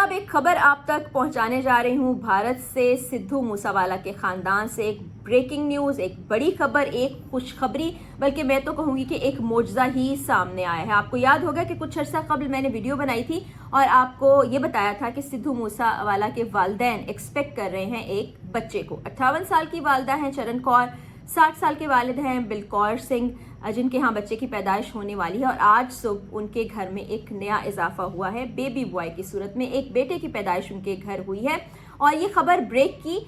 जनाब एक खबर आप तक पहुंचाने जा रही हूं भारत से। सिद्धू मूसावाला के ख़ानदान से एक ब्रेकिंग न्यूज़, एक बड़ी खबर, एक खुशखबरी, बल्कि मैं तो कहूँगी कि एक मोजज़ा ही सामने आया है। आपको याद होगा कि कुछ अर्सा कबल मैंने वीडियो बनाई थी और आपको ये बताया था कि सिद्धू मूसावाला के वालिदैन एक्सपेक्ट कर रहे हैं एक बच्चे को। 58 साल की वालदा हैं चरण कौर, 60 साल के वालिद हैं बिलकौर सिंह, जिनके यहाँ बच्चे की पैदाइश होने वाली है। और आज सुबह उनके घर में एक नया इजाफा हुआ है, बेबी बॉय की सूरत में एक बेटे की पैदाइश उनके घर हुई है। और ये खबर ब्रेक की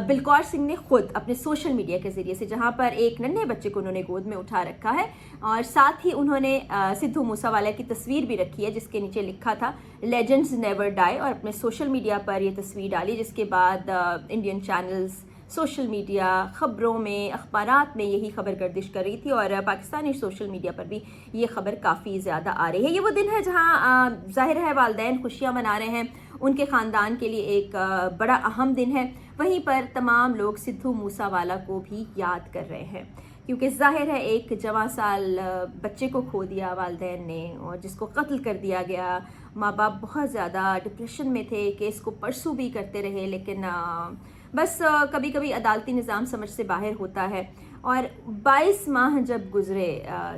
बिलकौर सिंह ने खुद अपने सोशल मीडिया के जरिए से, जहाँ पर एक नन्हे बच्चे को उन्होंने गोद में उठा रखा है और साथ ही उन्होंने सिद्धू मूसावाला की तस्वीर भी रखी है जिसके नीचे लिखा था लेजेंड्स नेवर डाई, और अपने सोशल मीडिया पर ये तस्वीर डाली, जिसके बाद इंडियन चैनल्स, सोशल मीडिया, ख़बरों में, अखबारात में यही खबर गर्दिश कर रही थी और पाकिस्तानी सोशल मीडिया पर भी ये खबर काफ़ी ज़्यादा आ रही है। ये वो दिन है जहाँ ज़ाहिर है वालिदैन खुशियाँ मना रहे हैं, उनके ख़ानदान के लिए एक बड़ा अहम दिन है। वहीं पर तमाम लोग सिद्धू मूसावाला को भी याद कर रहे हैं, क्योंकि ज़ाहिर है एक जवां साल बच्चे को खो दिया वालिदैन ने, और जिसको कत्ल कर दिया गया। माँ बाप बहुत ज़्यादा डिप्रेशन में थे, केस को परसू भी करते रहे, लेकिन बस कभी कभी अदालती निज़ाम समझ से बाहर होता है। और 22 माह जब गुजरे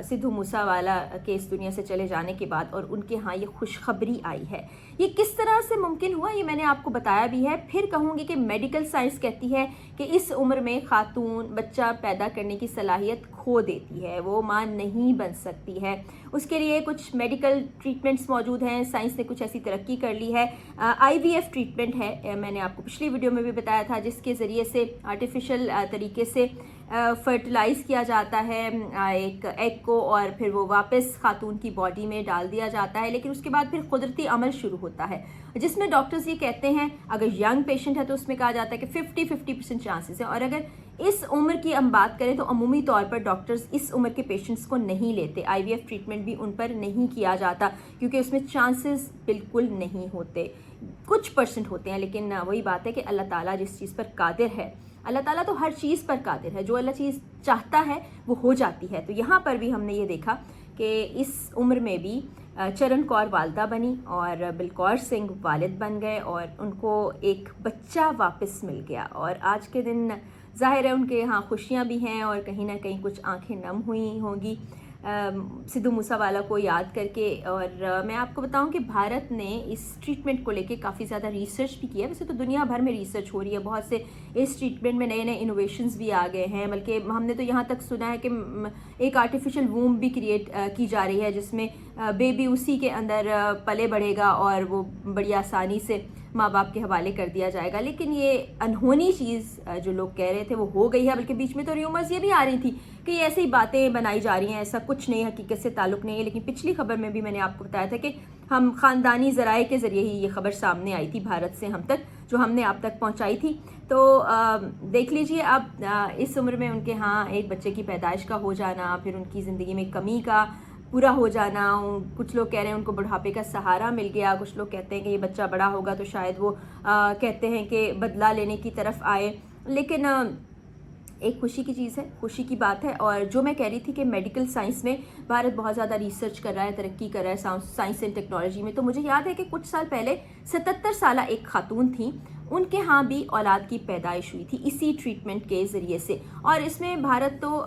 सिद्धू मूसावाला के इस दुनिया से चले जाने के बाद और उनके यहाँ ये खुशखबरी आई है, ये किस तरह से मुमकिन हुआ ये मैंने आपको बताया भी है। फिर कहूँगी कि मेडिकल साइंस कहती है कि इस उम्र में खातून बच्चा पैदा करने की सलाहियत खो देती है, वो माँ नहीं बन सकती है। उसके लिए कुछ मेडिकल ट्रीटमेंट्स मौजूद हैं, साइंस ने कुछ ऐसी तरक्की कर ली है। IVF ट्रीटमेंट है, मैंने आपको पिछली वीडियो में भी बताया था, जिसके ज़रिए से आर्टिफिशियल तरीके से फर्टिलाइज़ किया जाता है एक एग को और फिर वो वापस खातून की बॉडी में डाल दिया जाता है। लेकिन उसके बाद फिर कुदरती अमल शुरू होता है, जिसमें डॉक्टर्स ये कहते हैं अगर यंग पेशेंट है तो उसमें कहा जाता है कि 50% चांसेस है। और अगर इस उम्र की हम बात करें तो अमूमी तौर पर डॉक्टर्स इस उम्र के पेशेंट्स को नहीं लेते, IVF ट्रीटमेंट भी उन पर नहीं किया जाता, क्योंकि उसमें चांसेस बिल्कुल नहीं होते, कुछ परसेंट होते हैं। लेकिन वही बात है कि अल्लाह ताला जिस चीज़ पर कादिर है, अल्लाह ताला तो हर चीज़ पर कादिर है, जो अल्लाह चीज़ चाहता है वो हो जाती है। तो यहाँ पर भी हमने ये देखा कि इस उम्र में भी चरण कौर वालदा बनी और बिलकौर सिंह वालिद बन गए और उनको एक बच्चा वापस मिल गया। और आज के दिन ज़ाहिर है उनके यहाँ खुशियाँ भी हैं और कहीं ना कहीं कुछ आंखें नम हुई होंगी सिद्धू मूसावाला को याद करके। और मैं आपको बताऊं कि भारत ने इस ट्रीटमेंट को लेके काफ़ी ज़्यादा रिसर्च भी किया है। वैसे तो दुनिया भर में रिसर्च हो रही है, बहुत से इस ट्रीटमेंट में नए नए इनोवेशंस भी आ गए हैं। बल्कि हमने तो यहाँ तक सुना है कि एक आर्टिफिशियल वूम भी क्रिएट की जा रही है, जिसमें बेबी उसी के अंदर पले बढ़ेगा और वो बड़ी आसानी से माँ बाप के हवाले कर दिया जाएगा। लेकिन ये अनहोनी चीज़ जो लोग कह रहे थे वो हो गई है। बल्कि बीच में तो र्यूमर्स ये भी आ रही थी कि ये ऐसी ही बातें बनाई जा रही हैं, ऐसा कुछ नहीं, हकीकत से ताल्लुक़ नहीं है। लेकिन पिछली खबर में भी मैंने आपको बताया था कि हम ख़ानदानी ज़राए के ज़रिए ही ये खबर सामने आई थी भारत से हम तक, जो हमने आप तक पहुँचाई थी। तो देख लीजिए अब इस उम्र में उनके यहाँ एक बच्चे की पैदाइश का हो जाना, फिर उनकी ज़िंदगी में कमी का पूरा हो जाना। कुछ लोग कह रहे हैं उनको बुढ़ापे का सहारा मिल गया, कुछ लोग कहते हैं कि ये बच्चा बड़ा होगा तो शायद वो कहते हैं कि बदला लेने की तरफ आए। लेकिन एक खुशी की चीज़ है, खुशी की बात है। और जो मैं कह रही थी कि मेडिकल साइंस में भारत बहुत ज़्यादा रिसर्च कर रहा है, तरक्की कर रहा है साइंस एंड टेक्नोलॉजी में, तो मुझे याद है कि कुछ साल पहले 77 साल एक खातून थी, उनके यहाँ भी औलाद की पैदाइश हुई थी इसी ट्रीटमेंट के ज़रिए से। और इसमें भारत तो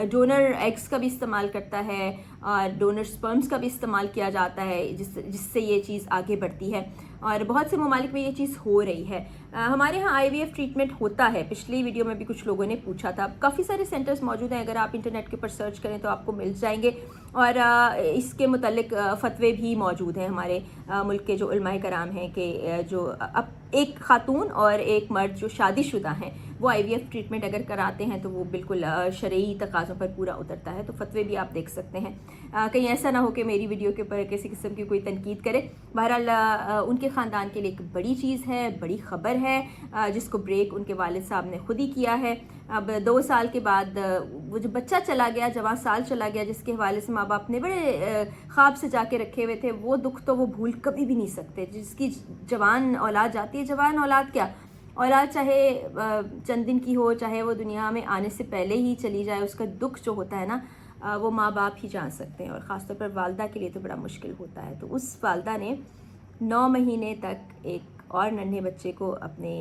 डोनर एग्स का भी इस्तेमाल करता है और डोनर स्पर्म्स का भी इस्तेमाल किया जाता है, जिससे ये चीज़ आगे बढ़ती है। और बहुत से ममालिक में ये चीज़ हो रही है। हमारे यहाँ IVF ट्रीटमेंट होता है, पिछली वीडियो में भी कुछ लोगों ने पूछा था। काफ़ी सारे सेंटर्स मौजूद हैं, अगर आप इंटरनेट के ऊपर सर्च करें तो आपको मिल जाएंगे। और इसके मुतल्लिक फतवे भी मौजूद हैं हमारे मुल्क के जो उलमाए कराम हैं कि जो अब एक खातून और एक मर्द जो शादीशुदा हैं वो IVF ट्रीटमेंट अगर कराते हैं तो वो बिल्कुल शरई तकाज़ों पर पूरा उतरता है। तो फतवे भी आप देख सकते हैं, कहीं ऐसा ना हो कि मेरी वीडियो के ऊपर किसी किस्म की कोई तनकीद करे। बहरहाल उनके ख़ानदान के लिए एक बड़ी चीज़ है, बड़ी ख़बर है, जिसको ब्रेक उनके वालिद साहब ने खुद ही किया है। अब 2 साल के बाद वो जो बच्चा चला गया, जवां साल चला गया, जिसके हवाले से माँ बाप ने बड़े ख्वाब से जाके रखे हुए थे, वो दुख तो वो भूल कभी भी नहीं सकते। जिसकी जवान औलाद जाती है, जवान औलाद क्या औलाद चाहे चंद दिन की हो, चाहे वो दुनिया में आने से पहले ही चली जाए, उसका दुख जो होता है ना वो माँ बाप ही जान सकते हैं। और ख़ासतौर पर वालदा के लिए तो बड़ा मुश्किल होता है। तो उस वालदा ने 9 महीने तक एक और नन्हे बच्चे को अपने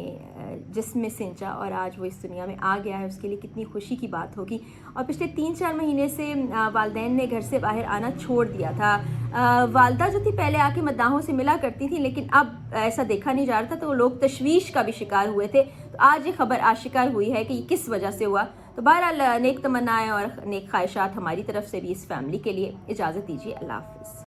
जिस्म में सिंचा और आज वो इस दुनिया में आ गया है, उसके लिए कितनी खुशी की बात होगी। और पिछले 3-4 महीने से वालिदैन ने घर से बाहर आना छोड़ दिया था। वालदा जो थी पहले आके मद्दाहों से मिला करती थी, लेकिन अब ऐसा देखा नहीं जा रहा था, तो लोग तशवीश का भी शिकार हुए थे। तो आज ये खबर आशिकार हुई है कि ये किस वजह से हुआ। तो बहरहाल नेक तमन्नाएं और नेक ख्वाहिशात हमारी तरफ से भी इस फैमिली के लिए। इजाज़त दीजिए, अल्लाह हाफ़िज़।